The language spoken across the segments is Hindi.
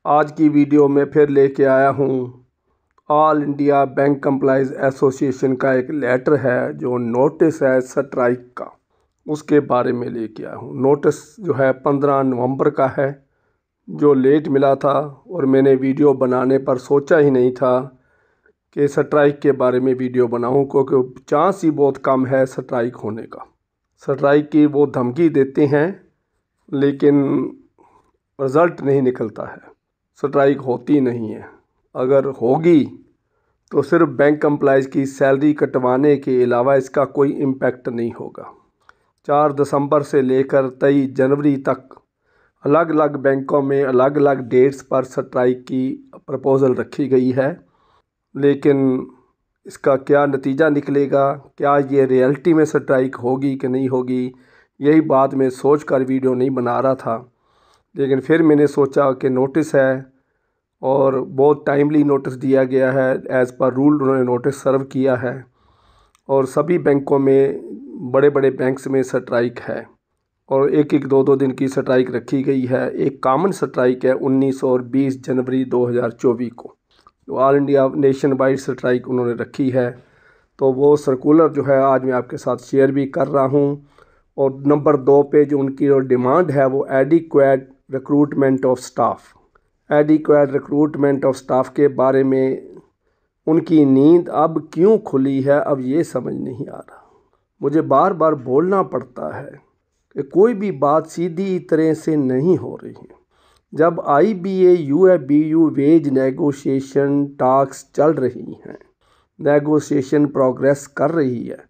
आज की वीडियो में फिर लेके आया हूँ all India bank employees association का एक लेटर है जो नोटिस है स्ट्राइक का, उसके बारे में लेके आया हूँ। नोटिस जो है 15 नवंबर का है, जो लेट मिला था और मैंने वीडियो बनाने पर सोचा ही नहीं था कि स्ट्राइक के बारे में वीडियो बनाऊँ, क्योंकि चांस ही बहुत कम है स्ट्राइक होने का। स्ट्राइक की वो धमकी देते हैं लेकिन रिज़ल्ट नहीं निकलता है, स्ट्राइक होती नहीं है। अगर होगी तो सिर्फ बैंक एम्प्लॉइज़ की सैलरी कटवाने के अलावा इसका कोई इम्पैक्ट नहीं होगा। 4 दिसंबर से लेकर 23 जनवरी तक अलग अलग बैंकों में अलग अलग डेट्स पर स्ट्राइक की प्रपोज़ल रखी गई है, लेकिन इसका क्या नतीजा निकलेगा, क्या ये रियलिटी में स्ट्राइक होगी कि नहीं होगी, यही बात मैं सोच कर वीडियो नहीं बना रहा था। लेकिन फिर मैंने सोचा कि नोटिस है और बहुत टाइमली नोटिस दिया गया है, एज़ पर रूल उन्होंने नोटिस सर्व किया है और सभी बैंकों में, बड़े बड़े बैंक्स में स्ट्राइक है और एक एक दो दिन की स्ट्राइक रखी गई है। एक कॉमन स्ट्राइक है 19 और 20 जनवरी 2024 को, तो all India nation wide strike उन्होंने रखी है। तो वो सर्कुलर जो है आज मैं आपके साथ शेयर भी कर रहा हूँ। और नंबर 2 पे जो उनकी जो डिमांड है वो adequate recruitment of staff. Adequate recruitment of staff के बारे में उनकी नींद अब क्यों खुली है, अब ये समझ नहीं आ रहा। मुझे बार बार बोलना पड़ता है कि कोई भी बात सीधी तरह से नहीं हो रही है। जब IBA UFBU wage negotiation talks चल रही हैं, नेगोशिएशन प्रोग्रेस कर रही है,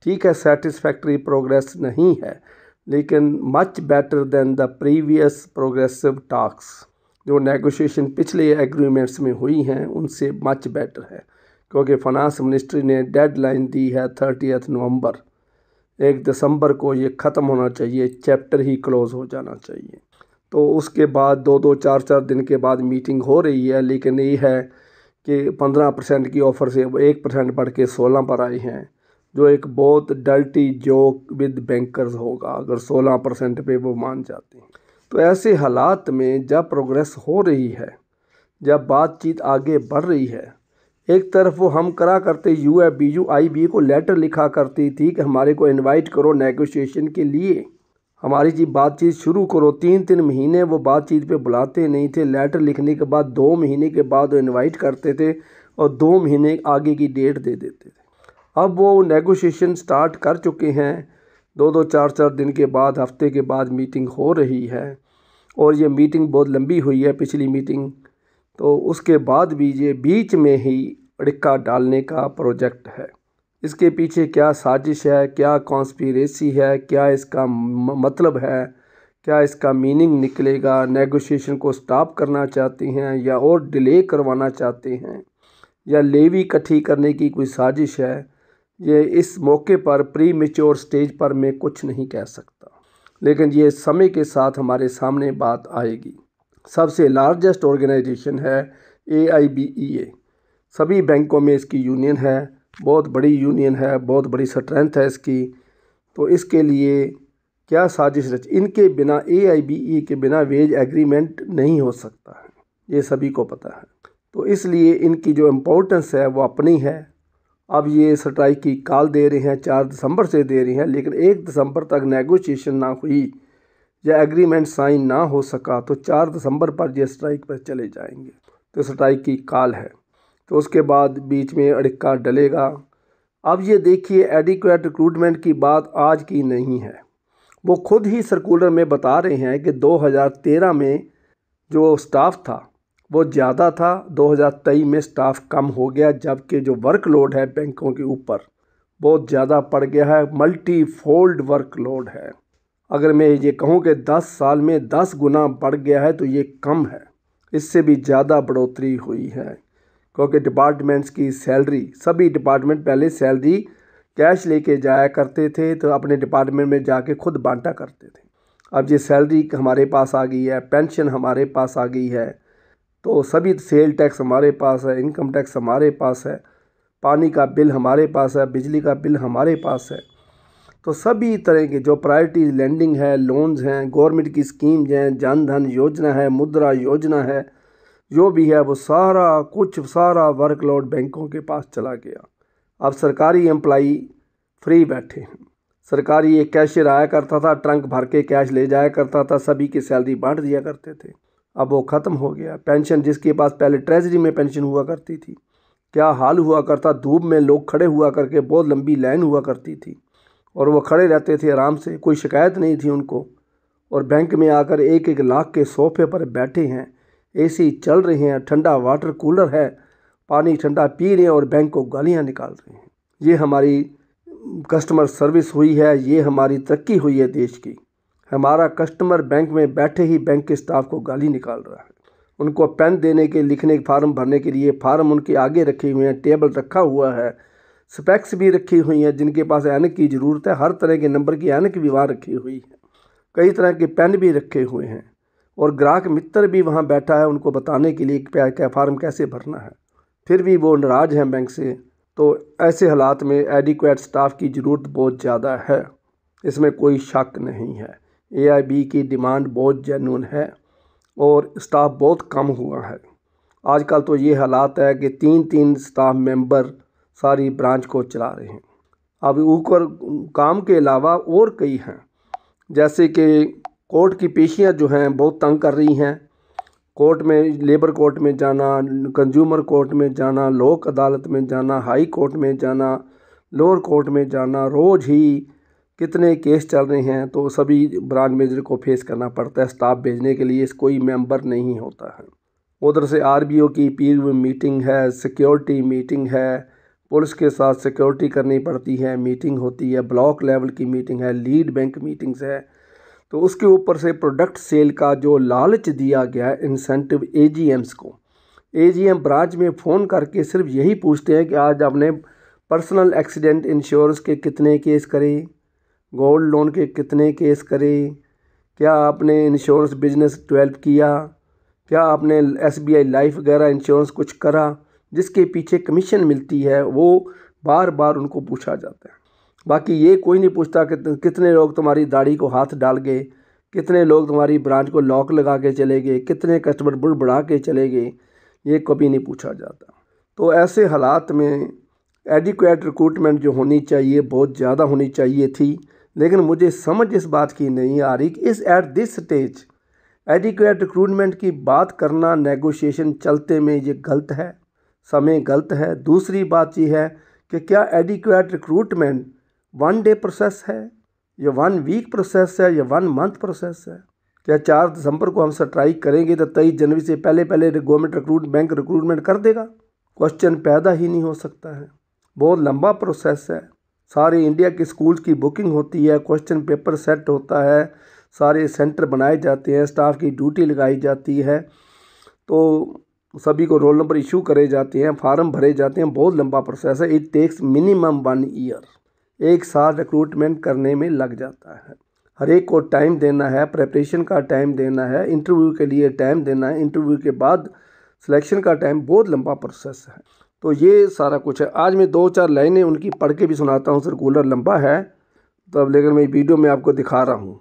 ठीक है, सेटिस्फैक्ट्री प्रोग्रेस नहीं है, लेकिन much better than the previous progressive talks. जो नेगोशिएशन पिछले एग्रीमेंट्स में हुई हैं उनसे मच बेटर है, क्योंकि फाइनेंस मिनिस्ट्री ने डेडलाइन दी है 30 नवंबर। 1 दिसंबर को ये ख़त्म होना चाहिए, चैप्टर ही क्लोज़ हो जाना चाहिए। तो उसके बाद 2-2, 4-4 दिन के बाद मीटिंग हो रही है, लेकिन ये है कि 15% की ऑफ़र से 1% बढ़ के 16 पर आए हैं, जो एक बहुत डर्टी जोक विद बैंकर्स होगा अगर 16% पे वो मान जाते हैं। तो ऐसे हालात में जब प्रोग्रेस हो रही है, जब बातचीत आगे बढ़ रही है, एक तरफ वो हम करा करते UFBU IBA को लेटर लिखा करती थी कि हमारे को इनवाइट करो नेगोशिएशन के लिए, हमारी जी बातचीत शुरू करो। 3-3 महीने वो बातचीत पे बुलाते नहीं थे। लेटर लिखने के बाद 2 महीने के बाद वो इनवाइट करते थे और 2 महीने आगे की डेट दे देते थे। अब वो नेगोशिएशन स्टार्ट कर चुके हैं, 2-2, 4-4 दिन के बाद, हफ्ते के बाद मीटिंग हो रही है और ये मीटिंग बहुत लंबी हुई है, पिछली मीटिंग। तो उसके बाद भी ये बीच में ही अड़िक्का डालने का प्रोजेक्ट है। इसके पीछे क्या साजिश है, क्या कॉन्स्पिरेसी है, क्या इसका मतलब है, क्या इसका मीनिंग निकलेगा? नेगोशिएशन को स्टॉप करना चाहते हैं या और डिले करवाना चाहते हैं, या लेवी इकट्ठी करने की कोई साजिश है? ये इस मौके पर प्री मैच्योर स्टेज पर मैं कुछ नहीं कह सकता, लेकिन ये समय के साथ हमारे सामने बात आएगी। सबसे लार्जेस्ट ऑर्गेनाइजेशन है AIBEA, सभी बैंकों में इसकी यूनियन है, बहुत बड़ी यूनियन है, बहुत बड़ी स्ट्रेंथ है इसकी। तो इसके लिए क्या साजिश रच, इनके बिना, AIBEA के बिना वेज एग्रीमेंट नहीं हो सकता है, ये सभी को पता है। तो इसलिए इनकी जो इम्पोर्टेंस है वो अपनी है। अब ये स्ट्राइक की कॉल दे रहे हैं, 4 दिसंबर से दे रहे हैं, लेकिन 1 दिसंबर तक नेगोशिएशन ना हुई या एग्रीमेंट साइन ना हो सका तो 4 दिसंबर पर ये स्ट्राइक पर चले जाएंगे। तो स्ट्राइक की कॉल है, तो उसके बाद बीच में अड़िक्का डलेगा। अब ये देखिए, एडिक्वेट रिक्रूटमेंट की बात आज की नहीं है, वो खुद ही सर्कुलर में बता रहे हैं कि 2013 में जो स्टाफ था वो ज़्यादा था, 2023 में स्टाफ कम हो गया, जबकि जो वर्कलोड है बैंकों के ऊपर बहुत ज़्यादा पड़ गया है, मल्टी फोल्ड वर्कलोड है। अगर मैं ये कहूँ कि 10 साल में 10 गुना बढ़ गया है तो ये कम है, इससे भी ज़्यादा बढ़ोतरी हुई है, क्योंकि डिपार्टमेंट्स की सैलरी, सभी डिपार्टमेंट पहले सैलरी कैश लेके जाया करते थे, तो अपने डिपार्टमेंट में जाके खुद बांटा करते थे। अब ये सैलरी हमारे पास आ गई है, पेंशन हमारे पास आ गई है, तो सभी सेल टैक्स हमारे पास है, इनकम टैक्स हमारे पास है, पानी का बिल हमारे पास है, बिजली का बिल हमारे पास है। तो सभी तरह के जो प्रायोरिटी लैंडिंग है, लोन्स हैं, गवर्नमेंट की स्कीम्स हैं, जन धन योजना है, मुद्रा योजना है, जो भी है वो सारा वर्कलोड बैंकों के पास चला गया। अब सरकारी एम्प्लाई फ्री बैठे हैं। सरकारी एक कैशियर आया करता था, ट्रंक भर के कैश ले जाया करता था, सभी की सैलरी बांट दिया करते थे। अब वो ख़त्म हो गया। पेंशन जिसके पास पहले ट्रेजरी में पेंशन हुआ करती थी, क्या हाल हुआ करता, धूप में लोग खड़े हुआ करके, बहुत लंबी लाइन हुआ करती थी और वो खड़े रहते थे आराम से, कोई शिकायत नहीं थी उनको। और बैंक में आकर 1-1 लाख के सोफे पर बैठे हैं, एसी चल रहे हैं, ठंडा वाटर कूलर है, पानी ठंडा पी रहे हैं और बैंक को गालियाँ निकाल रहे हैं। ये हमारी कस्टमर सर्विस हुई है, ये हमारी तरक्की हुई है देश की। हमारा कस्टमर बैंक में बैठे ही बैंक के स्टाफ को गाली निकाल रहा है। उनको पेन देने के, लिखने फार्म भरने के लिए फार्म उनके आगे रखे हुए हैं, टेबल रखा हुआ है, स्पेक्स भी रखी हुई हैं, जिनके पास ऐनक की ज़रूरत है हर तरह के नंबर की ऐनक भी वहाँ रखी हुई है, कई तरह के पेन भी रखे हुए हैं और ग्राहक मित्र भी वहाँ बैठा है उनको बताने के लिए क्या फार्म कैसे भरना है। फिर भी वो नाराज़ हैं बैंक से। तो ऐसे हालात में एडिक्वेट स्टाफ की ज़रूरत बहुत ज़्यादा है, इसमें कोई शक नहीं है। AIB की डिमांड बहुत जेन्युइन है और स्टाफ बहुत कम हुआ है। आजकल तो ये हालात है कि 3-3 स्टाफ मेंबर सारी ब्रांच को चला रहे हैं। अब ऊपर काम के अलावा और कई हैं, जैसे कि कोर्ट की पेशियां जो हैं बहुत तंग कर रही हैं। कोर्ट में, लेबर कोर्ट में जाना, कंज्यूमर कोर्ट में जाना, लोक अदालत में जाना, हाई कोर्ट में जाना, लोअर कोर्ट में जाना, रोज़ ही कितने केस चल रहे हैं। तो सभी ब्रांच मैनेजर को फेस करना पड़ता है स्टाफ भेजने के लिए, कोई मेंबर नहीं होता है। उधर से RBO की पीर मीटिंग है, सिक्योरिटी मीटिंग है, पुलिस के साथ सिक्योरिटी करनी पड़ती है, मीटिंग होती है, ब्लॉक लेवल की मीटिंग है, लीड बैंक मीटिंग्स है। तो उसके ऊपर से प्रोडक्ट सेल का जो लालच दिया गया है इंसेंटिव AGMs को, AGM ब्रांच में फ़ोन करके सिर्फ यही पूछते हैं कि आज आपने पर्सनल एक्सीडेंट इंश्योरेंस के कितने केस करे, गोल्ड लोन के कितने केस करे, क्या आपने इंश्योरेंस बिजनेस डेवलप किया, क्या आपने SBI लाइफ वगैरह इंश्योरेंस कुछ करा। जिसके पीछे कमीशन मिलती है वो बार बार उनको पूछा जाता है। बाकी ये कोई नहीं पूछता कि कितने लोग तुम्हारी दाढ़ी को हाथ डाल गए, कितने लोग तुम्हारी ब्रांच को लॉक लगा के चले गए, कितने कस्टमर बुड़बुड़ा के चले गए, ये कभी नहीं पूछा जाता। तो ऐसे हालात में एडिक्वेट रिक्रूटमेंट जो होनी चाहिए बहुत ज़्यादा होनी चाहिए थी, लेकिन मुझे समझ इस बात की नहीं आ रही कि इस at this stage adequate recruitment की बात करना नेगोशिएशन चलते में ये गलत है, समय गलत है। दूसरी बात ये है कि क्या एडिक्वेट रिक्रूटमेंट 1 डे प्रोसेस है या 1 वीक प्रोसेस है या 1 मंथ प्रोसेस है। क्या 4 दिसंबर को हम स्ट्राइक करेंगे तो 23 जनवरी से पहले गवर्नमेंट बैंक रिक्रूटमेंट कर देगा? क्वेश्चन पैदा ही नहीं हो सकता है। बहुत लंबा प्रोसेस है, सारे इंडिया के स्कूल्स की बुकिंग होती है, क्वेश्चन पेपर सेट होता है, सारे सेंटर बनाए जाते हैं, स्टाफ की ड्यूटी लगाई जाती है, तो सभी को रोल नंबर इशू करे जाते हैं, फार्म भरे जाते हैं, बहुत लंबा प्रोसेस है। इट टेक्स मिनिमम 1 ईयर, 1 साल रिक्रूटमेंट करने में लग जाता है। हर एक को टाइम देना है, प्रिपरेशन का टाइम देना है, इंटरव्यू के लिए टाइम देना है, इंटरव्यू के बाद सिलेक्शन का टाइम, बहुत लंबा प्रोसेस है। तो ये सारा कुछ है। आज मैं 2-4 लाइनें उनकी पढ़ के भी सुनाता हूँ, सर्कुलर लंबा है तब, लेकिन मैं वीडियो में आपको दिखा रहा हूँ,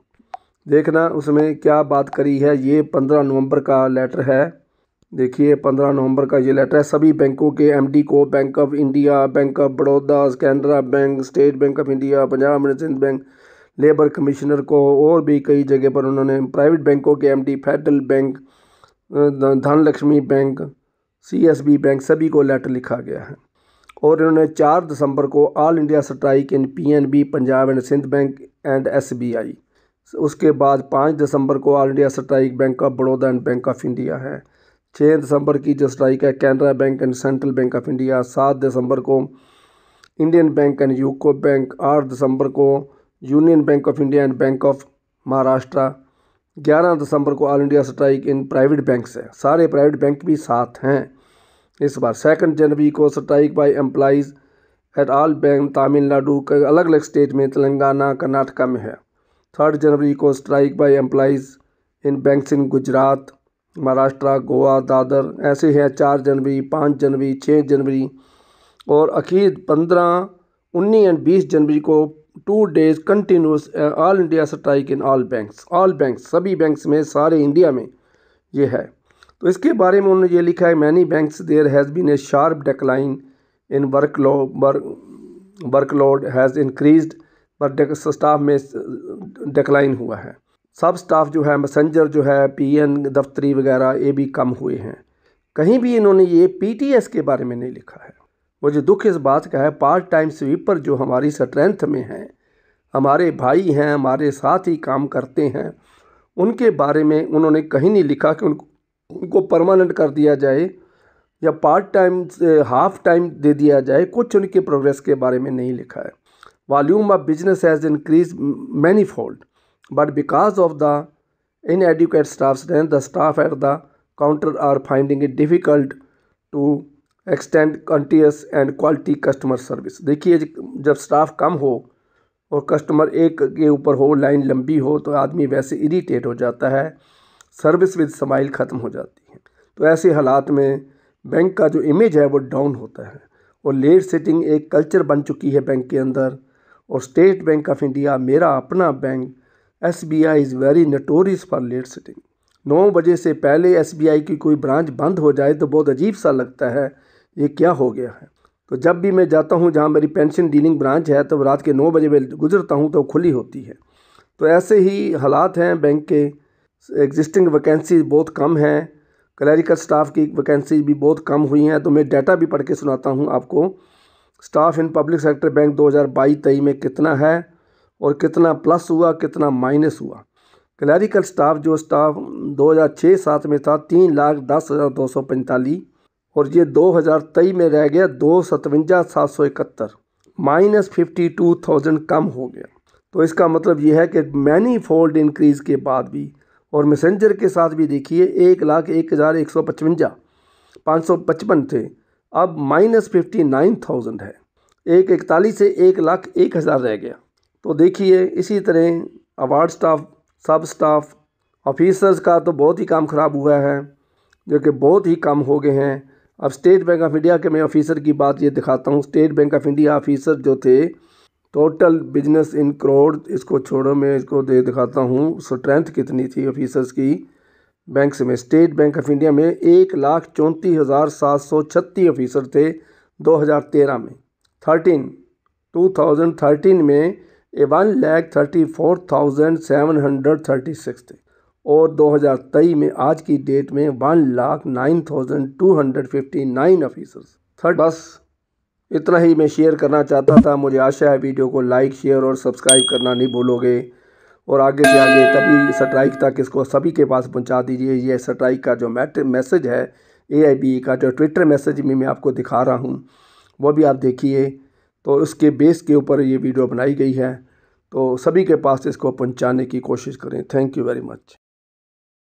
देखना उसमें क्या बात करी है। ये 15 नवंबर का लेटर है, देखिए 15 नवंबर का ये लेटर है। सभी बैंकों के MD को, Bank of India, Bank of Baroda, Canara Bank, State Bank of India, Punjab and Sindh Bank, labour commissioner को और भी कई जगह पर उन्होंने, प्राइवेट बैंकों के MD, federal bank, Dhanlaxmi bank, CSB bank, सभी को लेटर लिखा गया है। और इन्होंने 4 दिसंबर को all India strike in PNB, Punjab and Sindh Bank and SBI। उसके बाद 5 दिसंबर को all India strike Bank of Baroda and Bank of India है। 6 दिसंबर की जो स्ट्राइक है Canara Bank and Central Bank of India. 7 दिसंबर को Indian Bank and UCO Bank. 8 दिसंबर को Union Bank of India and Bank of Maharashtra. 11 दिसंबर को all India strike in private banks है, सारे प्राइवेट बैंक भी साथ हैं इस बार। 2 जनवरी को strike by employees at all bank Tamil Nadu, अलग अलग स्टेट में, तेलंगाना, कर्नाटका में है। 3 जनवरी को strike by employees in banks in Gujarat, Maharashtra, Goa, Dadar, ऐसे हैं। 4 जनवरी, 5 जनवरी, 6 जनवरी और अखीर 15, 19 एंड 20 जनवरी को 2 days continuous all India strike in all banks. All banks, सभी बैंक्स में, सारे इंडिया में ये है। तो इसके बारे में उन्होंने ये लिखा है, many banks there has been a sharp decline in workload has increased, पर स्टाफ में डिक्लाइन हुआ है। सब स्टाफ जो है, मैसेंजर जो है, पीएन दफ्तरी वगैरह, ये भी कम हुए हैं। कहीं भी इन्होंने ये पीटीएस के बारे में नहीं लिखा है। मुझे दुख इस बात का है, पार्ट टाइम स्वीपर जो हमारी स्ट्रेंथ में हैं, हमारे भाई हैं, हमारे साथ ही काम करते हैं, उनके बारे में उन्होंने कहीं नहीं लिखा कि उनको परमानेंट कर दिया जाए या पार्ट टाइम से हाफ टाइम दे दिया जाए। कुछ उनके प्रोग्रेस के बारे में नहीं लिखा है। Volume of business has increase many fold, but because of the inadequate staff strength, the staff at the counter are finding it difficult to extend continuous and quality customer service। देखिए, जब स्टाफ कम हो और कस्टमर एक के ऊपर हो, लाइन लंबी हो, तो आदमी वैसे इरीटेट हो जाता है, सर्विस विद स्माइल ख़त्म हो जाती है। तो ऐसे हालात में बैंक का जो इमेज है वो डाउन होता है और लेट सिटिंग एक कल्चर बन चुकी है बैंक के अंदर। और स्टेट बैंक ऑफ इंडिया, मेरा अपना bank SBI is very notorious for late sitting. 9 बजे से पहले SBI की कोई ब्रांच बंद हो जाए तो बहुत अजीब सा लगता है, ये क्या हो गया है। तो जब भी मैं जाता हूँ जहाँ मेरी पेंशन डीलिंग ब्रांच है, तो रात के 9 बजे मैं गुजरता हूँ तो खुली होती है। तो ऐसे ही हालात हैं बैंक के। एग्जिस्टिंग वैकेंसी बहुत कम हैं, क्लरिकल स्टाफ की वैकेंसी भी बहुत कम हुई हैं। तो मैं डाटा भी पढ़ के सुनाता हूँ आपको। Staff in public sector bank 2022-23 में कितना है और कितना प्लस हुआ, कितना माइनस हुआ। क्लरिकल स्टाफ जो स्टाफ 2006-07 में था 3,10,245 और ये 2023 में रह गया 257,771, -52,000 कम हो गया। तो इसका मतलब ये है कि मैनी फोल्ड इंक्रीज़ के बाद भी, और मैसेंजर के साथ भी देखिए 1,01,155 555 थे, अब -59,000 है। 141 से 1,01,000 रह गया। तो देखिए, इसी तरह अवार्ड स्टाफ, सब स्टाफ, ऑफिसर्स का तो बहुत ही काम ख़राब हुआ है, जो कि बहुत ही कम हो गए हैं। अब स्टेट बैंक ऑफ इंडिया के मैं ऑफिसर की बात ये दिखाता हूँ। State Bank of India officer जो थे, टोटल बिजनेस इन करोड़, इसको छोड़ो, मैं इसको दिखाता हूँ स्ट्रेंथ कितनी थी ऑफिसर्स की बैंक्स में। स्टेट बैंक ऑफ इंडिया में 1,34,736 ऑफिसर थे 2013 में। 2013 में 1,34,736 थे और 2023 में आज की डेट में 1,09,259 ऑफिसर्स। बस इतना ही मैं शेयर करना चाहता था। मुझे आशा है वीडियो को लाइक, शेयर और सब्सक्राइब करना नहीं भूलोगे और आगे से आगे तभी स्ट्राइक तक इसको सभी के पास पहुंचा दीजिए। ये स्ट्राइक का जो मैसेज है, AIB का जो ट्विटर मैसेज में मैं आपको दिखा रहा हूँ, वो भी आप देखिए। तो उसके बेस के ऊपर ये वीडियो बनाई गई है, तो सभी के पास इसको पहुंचाने की कोशिश करें। Thank you very much.